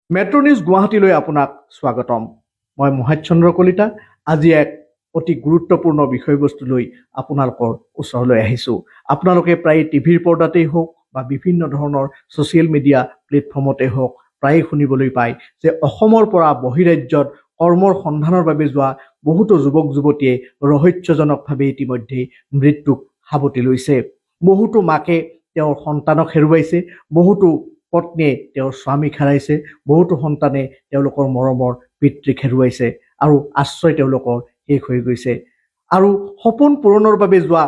Metro' news গুৱাহাটীলৈ আপোনাক স্বাগতম। মই মোহিত চন্দ্ৰ কলিতা। আজি এক অতি গুৰুত্বপূৰ্ণ বিষয়বস্তু লৈ আপোনালোকৰ ওচৰলৈ আহিছোঁ। আপোনালোকে প্ৰায় টিভিৰ পৰ্দাতেই হওক বা বিভিন্ন ধৰণৰ ছ'চিয়েল মিডিয়া প্লেটফৰ্মতে হওক প্ৰায়ে শুনিবলৈ পায় যে অসমৰ পৰা বহিৰাজ্যত কৰ্মৰ সন্ধানৰ বাবে যোৱা বহুতো যুৱক যুৱতীয়ে ৰহস্যজনকভাৱে ইতিমধ্যে মৃত্যুক সাৱটি লৈছে। বহুতো মাকে তেওঁৰ সন্তানক হেৰুৱাইছে, বহুতো পত্নীয়ে তেওঁৰ স্বামীক হেৰাইছে, বহুতো সন্তানে তেওঁলোকৰ মৰমৰ পিতৃক হেৰুৱাইছে আৰু আশ্ৰয় তেওঁলোকৰ শেষ হৈ গৈছে। আৰু সপোন পূৰণৰ বাবে যোৱা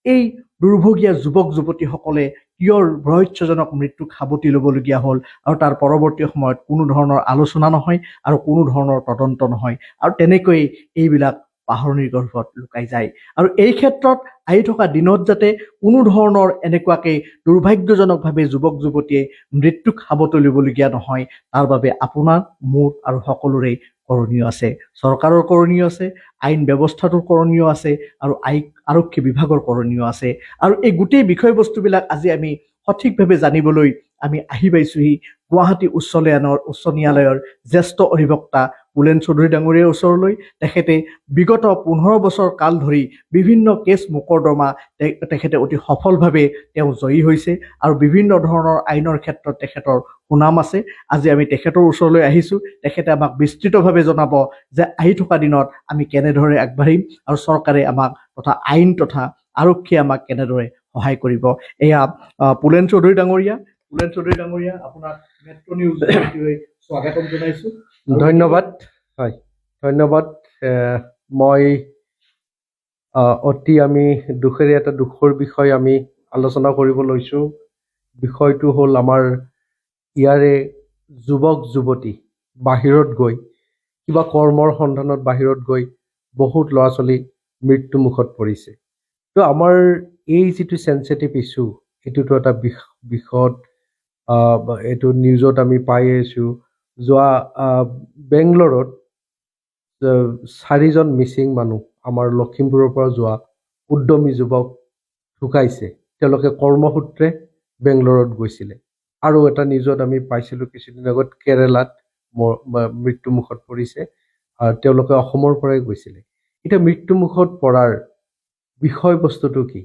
এই দুৰ্ভগীয়া যুৱক যুৱতীসকলে কিয় ৰহস্যজনক মৃত্যুক সাৱটি ল'বলগীয়া হ'ল আৰু তাৰ পৰৱৰ্তী সময়ত কোনো ধৰণৰ আলোচনা নহয় আৰু কোনো ধৰণৰ তদন্ত নহয়, আৰু তেনেকৈয়ে এইবিলাক পাহৰণিৰ গৰ্ভত লুকাই যায়। আৰু এই ক্ষেত্ৰত আহি থকা দিনত যাতে কোনো ধৰণৰ এনেকুৱাকৈ দুৰ্ভাগ্যজনকভাৱে যুৱক যুৱতীয়ে মৃত্যুক সাৱটি ল'বলগীয়া নহয়, তাৰ বাবে আপোনাৰ মোৰ আৰু সকলোৰে কৰণীয় আছে। চৰকাৰৰ কৰণীয় আছে, আইন ব্যৱস্থাটোৰ কৰণীয় আছে আৰু আৰক্ষী বিভাগৰ কৰণীয় আছে। আৰু এই গোটেই বিষয়বস্তুবিলাক আজি আমি সঠিকভাৱে জানিবলৈ আমি আহি পাইছোঁহি গুৱাহাটী উচ্চ ন্যায়ালয়ৰ জ্যেষ্ঠ অধিবক্তা বুলেন চৌধুৰী ডাঙৰীয়াৰ ওচৰলৈ। তেখেতে বিগত 15 বছৰ কাল ধৰি বিভিন্ন কেছ মোকৰ্দমা তেখেতে অতি সফলভাৱে তেওঁ জয়ী হৈছে আৰু বিভিন্ন ধৰণৰ আইনৰ ক্ষেত্ৰত তেখেতৰ সুনাম আছে। আজি আমি তেখেতৰ ওচৰলৈ আহিছোঁ। তেখেতে আমাক বিস্তৃতভাৱে জনাব যে আহি থকা দিনত আমি কেনেদৰে আগবাঢ়িম আৰু চৰকাৰে আমাক তথা আইন তথা আৰক্ষীয়ে আমাক কেনেদৰে সহায় কৰিব। এয়া বুলেন চৌধুৰী ডাঙৰীয়া। বুলেন চৌধুৰী ডাঙৰীয়া, আপোনাক মেট্ৰ' নিউজলৈ স্বাগতম জনাইছোঁ। ধন্যবাদ। হয়, ধন্যবাদ। মই আমি দুখেৰে এটা দুখৰ বিষয় আমি আলোচনা কৰিব লৈছোঁ। বিষয়টো হ'ল আমাৰ ইয়াৰে যুৱক যুৱতী বাহিৰত গৈ কিবা কৰ্মৰ সন্ধানত বাহিৰত গৈ বহুত ল'ৰা ছোৱালী মৃত্যুমুখত পৰিছে। তো আমাৰ এই যিটো চেঞ্চিটিভ ইছ্যু, এইটোতো এটা বিষদ এইটো নিউজত আমি পাই আছোঁ। যোৱা বেংগলোৰত 4জন মিচিং মানুহ আমাৰ লখিমপুৰৰ পৰা যোৱা উদ্যমী যুৱক ঢুকাইছে। তেওঁলোকে কৰ্মসূত্ৰে বেংগলোৰত গৈছিলে। আৰু এটা নিউজত আমি পাইছিলোঁ কিছুদিন আগত কেৰেলাত মৃত্যুমুখত পৰিছে। তেওঁলোকে অসমৰ পৰাই গৈছিলে। এতিয়া মৃত্যুমুখত পৰাৰ বিষয়বস্তুটো কি?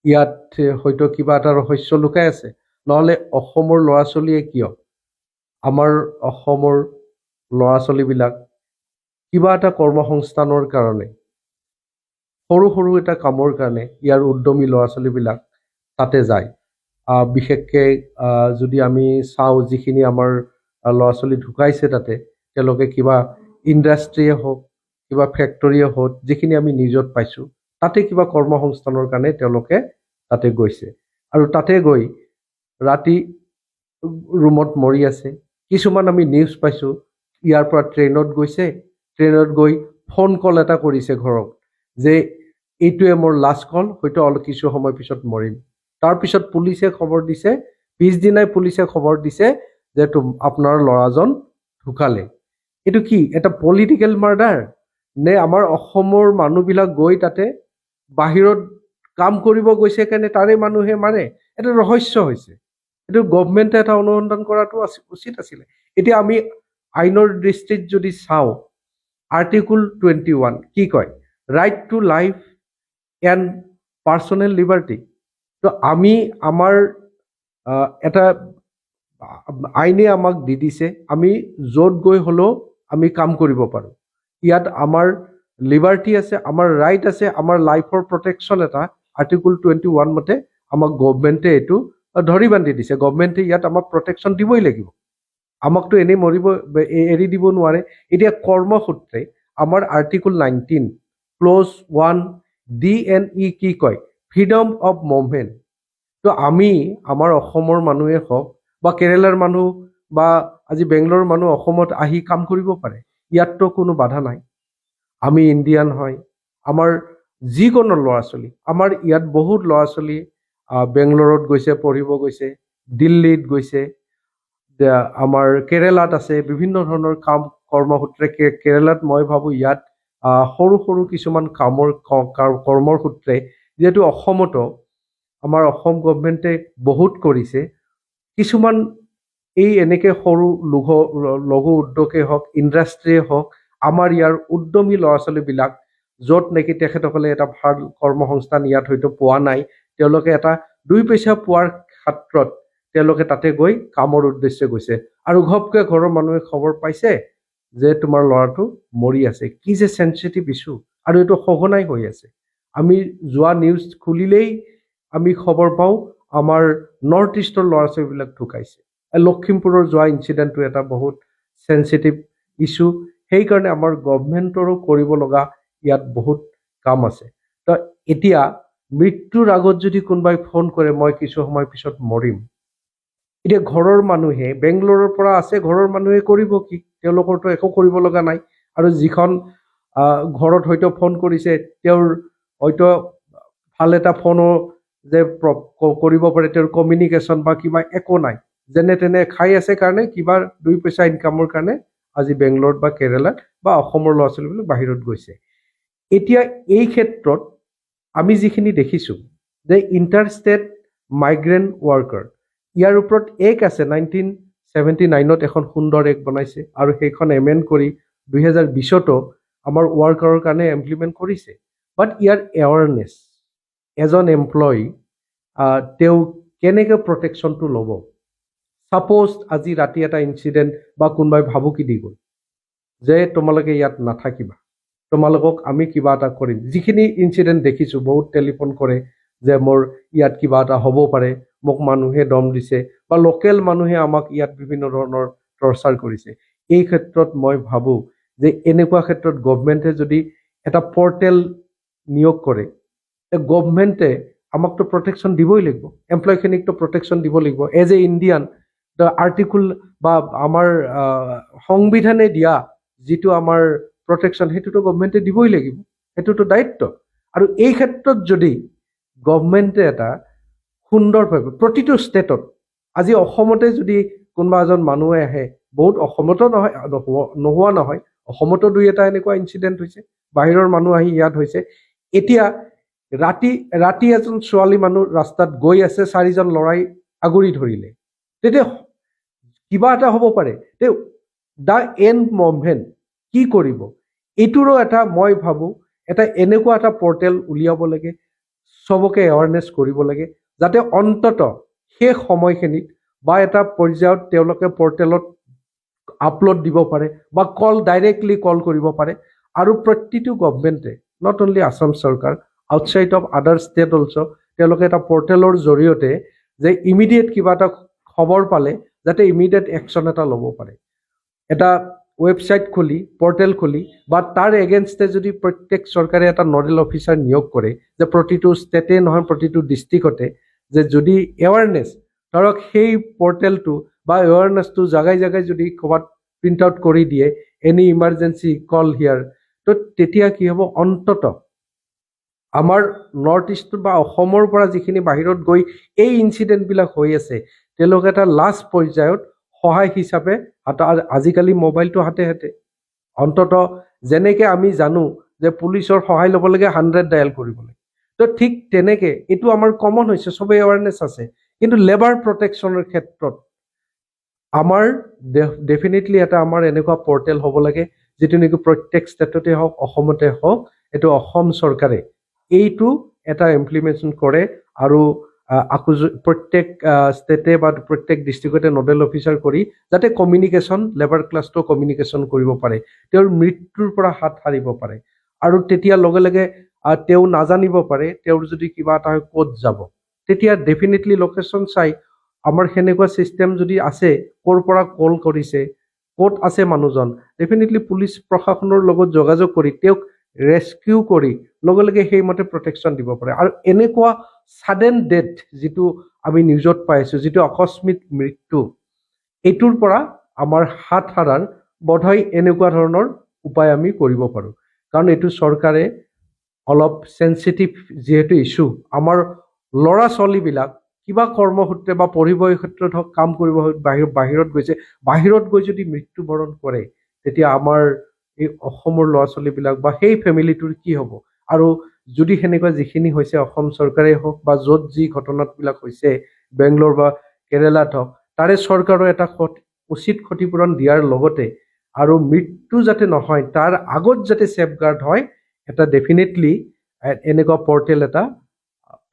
ইয়াত হয়তো কিবা এটা ৰহস্য লুকাই আছে। নহ'লে অসমৰ ল'ৰা ছোৱালীয়ে কিয়, আমাৰ অসমৰ ল'ৰা ছোৱালীবিলাক কিবা এটা কৰ্মসংস্থানৰ কাৰণে, সৰু সৰু এটা কামৰ কাৰণে ইয়াৰ উদ্যমী ল'ৰা ছোৱালীবিলাক তাতে যায়। বিশেষকৈ যদি আমি চাওঁ, যিখিনি আমাৰ ল'ৰা ছোৱালী ঢুকাইছে তাতে, তেওঁলোকে কিবা ইণ্ডাষ্ট্ৰীয়ে হওক, কিবা ফেক্টৰীয়ে হওক, যিখিনি আমি নিউজত পাইছোঁ, তাতে কিবা কৰ্মসংস্থানৰ কাৰণে তেওঁলোকে তাতে গৈছে। আৰু তাতে গৈ ৰাতি ৰুমত মৰি আছে। কিছুমান আমি নিউজ পাইছোঁ, ইয়াৰ পৰা ট্ৰেইনত গৈছে, ট্ৰেইনত গৈ ফোন কল এটা কৰিছে ঘৰত যে এইটোৱে মোৰ লাষ্ট কল, হয়তো অলপ কিছু সময় পিছত মৰিম। তাৰপিছত পুলিচে খবৰ দিছে, পিছদিনাই পুলিচে খবৰ দিছে যে আপোনাৰ ল'ৰাজন ঢুকালে। এইটো কি এটা পলিটিকেল মাৰ্ডাৰ নে? আমাৰ অসমৰ মানুহবিলাক গৈ তাতে বাহিৰত কাম কৰিব গৈছে কাৰণে তাৰে মানুহে মাৰে? এটা ৰহস্য হৈছে। এইটো গভমেণ্টে এটা অনুসন্ধান কৰাটো উচিত আছিলে। এতিয়া আমি আইনৰ দৃষ্টিত যদি চাওঁ, আৰ্টিকল 21 কি কয়? Right to life and personal liberty. তো আমি আমাৰ এটা আইনে আমাক দি দিছে, আমি য'ত গৈ হ'লেও আমি কাম কৰিব পাৰোঁ। ইয়াত আমাৰ লিবাৰ্টি আছে, আমাৰ ৰাইট আছে, আমাৰ লাইফৰ প্ৰটেকশ্যন এটা আৰ্টিকল 21 মতে আমাক গভমেণ্টে এইটো ধৰি বান্ধি দিছে। গভমেণ্টে ইয়াত আমাক প্ৰটেকশ্যন দিবই লাগিব। আমাকতো এনেই এৰি দিব নোৱাৰে। এতিয়া কৰ্মসূত্ৰে আমাৰ আৰ্টিকল 19 ক্ল'জ 1 D&E কি কয়? Freedom of movement. তো আমি আমাৰ অসমৰ মানুহে হওক বা কেৰেলাৰ মানুহ বা আজি বেংগলোৰৰ মানুহ অসমত আহি কাম কৰিব পাৰে। ইয়াততো কোনো বাধা নাই। আমি ইণ্ডিয়ান হয়, আমাৰ যিকোনো ল'ৰা ছোৱালী, আমাৰ ইয়াত বহুত ল'ৰা ছোৱালী বেংগলোৰত গৈছে, পঢ়িব গৈছে, দিল্লীত গৈছে, আমাৰ কেৰেলাত আছে, বিভিন্ন ধৰণৰ কাম কৰ্মসূত্ৰে কেৰেলাত। মই ভাবোঁ ইয়াত সৰু সৰু কিছুমান কৰ্মৰ সূত্ৰে, যিহেতু অসমতো আমাৰ অসম গভমেণ্টে বহুত কৰিছে, কিছুমান এই এনেকে সৰু লঘু উদ্যোগেই হওক, ইণ্ডাষ্ট্ৰিয়ে হওক, আমাৰ ইয়াৰ উদ্যমী ল'ৰা ছোৱালীবিলাক য'ত নেকি তেখেতসকলে এটা ভাল কৰ্মসংস্থান ইয়াত হয়তো পোৱা নাই, তেওঁলোকে এটা 2 পইচা পোৱাৰ ক্ষেত্ৰত তেওঁলোকে তাতে গৈ কামৰ উদ্দেশ্যে গৈছে, আৰু ঘপকে ঘৰৰ মানুহে খবৰ পাইছে যে তোমাৰ ল'ৰাটো মৰি আছে। কি যে চেঞ্চিটিভ ইছ্যু, আৰু এইটো সঘনাই হৈ আছে। আমি যোৱা নিউজ খুলিলেই আমি খবৰ পাওঁ আমাৰ নৰ্থ ইষ্টৰ ল'ৰা ছোৱালীবিলাক ঢুকাইছে। লখিমপুৰৰ যোৱা ইনচিডেণ্টটো এটা বহুত চেঞ্চিটিভ ইছ্যু। সেইকাৰণে আমাৰ গভমেণ্টৰো কৰিব লগা ইয়াত বহুত কাম আছে। তো এতিয়া মৃত্যুৰ আগত যদি কোনোবাই ফোন কৰে মই কিছু সময় পিছত মৰিম, এতিয়া ঘৰৰ মানুহে বেংগলোৰৰ পৰা আছে, ঘৰৰ মানুহে কৰিব কি? তেওঁলোকৰতো একো কৰিব লগা নাই। আৰু যিখন ঘৰত হয়তো ফোন কৰিছে, তেওঁৰ হয়তো ভাল এটা ফোনো যে কৰিব পাৰে, তেওঁৰ কমিউনিকেশ্যন বা কিবা একো নাই, যেনে তেনে খাই আছে কাৰণে কিবা 2 পইচা ইনকামৰ কাৰণে আজি বেংগলোৰত বা কেৰেলাত বা অসমৰ ল'ৰা ছোৱালীবিলাক বাহিৰত গৈছে। এতিয়া এই ক্ষেত্ৰত আমি যিখিনি দেখিছোঁ যে ইণ্টাৰষ্টেট মাইগ্ৰেণ্ট ৱৰ্কাৰ, ইয়াৰ ওপৰত এক আছে, 1979ত এখন সুন্দৰ এক বনাইছে, আৰু সেইখন এমেণ্ড কৰি 2020তো আমাৰ ৱৰ্কাৰৰ কাৰণে ইমপ্লিমেণ্ট কৰিছে। বাট ইয়াৰ এৱাৰনেছ, এজন এমপ্লয়ী তেওঁ কেনেকৈ প্ৰটেকশ্যনটো ল'ব? ছাপ'জ আজি ৰাতি এটা ইনচিডেণ্ট বা কোনোবাই ভাবুকি দি গ'ল যে তোমালোকে ইয়াত নাথাকিবা, তোমালোকক আমি কিবা এটা কৰিম। যিখিনি ইনচিডেণ্ট দেখিছোঁ, বহুত টেলিফোন কৰে যে মোৰ ইয়াত কিবা এটা হ'ব পাৰে, মোক মানুহে দম দিছে, বা লোকেল মানুহে আমাক ইয়াত বিভিন্ন ধৰণৰ টৰ্চাৰ কৰিছে। এই ক্ষেত্ৰত মই ভাবোঁ যে এনেকুৱা ক্ষেত্ৰত গভমেণ্টে যদি এটা পৰ্টেল নিয়োগ কৰে, গভমেণ্টে আমাকতো প্ৰটেকশ্যন দিবই লাগিব, এমপ্লয়ীখিনিকতো প্ৰটেকশ্যন দিব লাগিব। As a Indian, the article বা আমাৰ সংবিধানে দিয়া যিটো আমাৰ প্ৰটেকশ্যন, সেইটোতো গভমেণ্টে দিবই লাগিব, সেইটোতো দায়িত্ব। আৰু এই ক্ষেত্ৰত যদি গভমেণ্টে এটা সুন্দৰভাৱে প্ৰতিটো ষ্টেটত, আজি অসমতে যদি কোনোবা এজন মানুহে আহে, বহুত অসমতো নহয়, নোহোৱা নহয়, অসমতো 2-এটা এনেকুৱা ইনচিডেণ্ট হৈছে, বাহিৰৰ মানুহ আহি ইয়াত হৈছে। এতিয়া ৰাতি এজন ছোৱালী মানুহ ৰাস্তাত গৈ আছে, 4জন ল'ৰাই আগুৰি ধৰিলে, তেতিয়া কিবা এটা হ'ব পাৰে। দ্য এণ্ড মুভমেণ্ট কি কৰিব? এইটোৰো এটা মই ভাবোঁ এটা এনেকুৱা এটা পৰ্টেল উলিয়াব লাগে, চবকে এৱাৰনেছ কৰিব লাগে, যাতে অন্তত সেই সময়খিনিত বা এটা পৰ্যায়ত তেওঁলোকে পৰ্টেলত আপলোড দিব পাৰে বা ডাইৰেক্টলি কল কৰিব পাৰে। আৰু প্ৰতিটো গভমেণ্টে, নট অনলি আছাম চৰকাৰ, আউটছাইড অফ আদাৰ ষ্টেট অলছ', তেওঁলোকে এটা পৰ্টেলৰ জৰিয়তে যে ইমিডিয়েট কিবা এটা খবৰ পালে যাতে ইমিডিয়েট একশ্যন এটা ল'ব পাৰে। এটা ৱেবছাইট খুলি, পৰ্টেল খুলি, বা তাৰ এগেইনষ্টে যদি প্ৰত্যেক চৰকাৰে এটা নডেল অফিচাৰ নিয়োগ কৰে, যে প্ৰতিটো ষ্টেটে নহয় প্ৰতিটো ডিষ্ট্ৰিক্টতে, যে যদি এৱাৰনেছ, ধৰক সেই পৰ্টেলটো বা এৱাৰনেছটো জাগাই জাগাই যদি ক'ৰবাত প্ৰিণ্ট আউট কৰি দিয়ে, এনি ইমাৰ্জেঞ্চি কল হিয়াৰ, তো তেতিয়া কি হ'ব, অন্তত আমাৰ নৰ্থ ইষ্ট বা অসমৰ পৰা যিখিনি বাহিৰত গৈ এই ইনচিডেণ্টবিলাক হৈ আছে, তেওঁলোকে এটা লাষ্ট পৰ্যায়ত সহায় হিচাপে আজিকালি মোবাইলটো হাতে হাতে, অন্তত যেনেকৈ আমি জানো যে পুলিচৰ সহায় ল'ব লাগে 100 ডায়েল কৰিব লাগে, তো ঠিক তেনেকৈ এইটো আমাৰ কমন হৈছে, চবেই এৱাৰনেছ আছে। কিন্তু লেবাৰ প্ৰটেকশ্যনৰ ক্ষেত্ৰত আমাৰ ডেফিনেটলি এটা আমাৰ এনেকুৱা পৰ্টেল হ'ব লাগে, যিটো নেকি প্ৰত্যেক ষ্টেটতে হওক, অসমতে হওক, এইটো অসম চৰকাৰে এইটো এটা ইমপ্লিমেণ্টেশ্যন কৰে, আৰু প্ৰত্যেক ষ্টেটে বা প্ৰত্যেক ডিষ্ট্ৰিক্টতে নডেল অফিচাৰ কৰি যাতে কমিউনিকেশ্যন, লেবাৰ ক্লাছটো কমিউনিকেশ্যন কৰিব পাৰে, তেওঁৰ মৃত্যুৰ পৰা হাত সাৰিব পাৰে। আৰু তেতিয়া লগে লগে তেওঁ নাজানিব পাৰে, তেওঁৰ যদি কিবা এটা হয় ক'ত যাব, তেতিয়া ডেফিনেটলি লোকেশ্যন চাই আমাৰ সেনেকুৱা ছিষ্টেম যদি আছে, ক'ৰ পৰা কল কৰিছে, ক'ত আছে মানুহজন, ডেফিনেটলি পুলিচ প্ৰশাসনৰ লগত যোগাযোগ কৰি তেওঁক ৰেস্কিউ কৰি লগে লগে সেইমতে প্ৰটেকশ্যন দিব পাৰে। আৰু এনেকুৱা ছাডেন ডেথ যিটো আমি নিউজত পাই আছোঁ, যিটো আকস্মিক মৃত্যু, এইটোৰ পৰা আমাৰ হাত সাৰাৰ বোধহয় এনেকুৱা ধৰণৰ উপায় আমি কৰিব পাৰোঁ। কাৰণ এইটো চৰকাৰে অলপ চেঞ্চিটিভ যিহেতু ইছ্যু, আমাৰ ল'ৰা ছোৱালীবিলাক কিবা কৰ্মসূত্ৰে বা পঢ়িবৰ ক্ষেত্ৰত হওক, কাম কৰিব বাহিৰত গৈছে, বাহিৰত গৈ যদি মৃত্যুবৰণ কৰে, তেতিয়া আমাৰ এই অসমৰ ল'ৰা ছোৱালীবিলাক বা সেই ফেমিলিটোৰ কি হ'ব? আৰু যদি সেনেকুৱা যিখিনি হৈছে, অসম চৰকাৰেই হওক বা য'ত যি ঘটনাবিলাক হৈছে, বেংগলোৰ বা কেৰেলাত হওক, তাৰে চৰকাৰৰ এটা উচিত ক্ষতিপূৰণ দিয়াৰ লগতে আৰু মৃত্যু যাতে নহয় তাৰ আগত যাতে ছেফগাৰ্ড হয় এটা ডেফিনেটলি এনেকুৱা পৰ্টেল এটা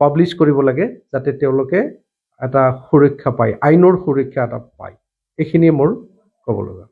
পাব্লিছ কৰিব লাগে যাতে তেওঁলোকে এটা সুৰক্ষা পায়, আইনৰ সুৰক্ষা এটা পায়। এইখিনিয়ে মোৰ ক'ব লগা।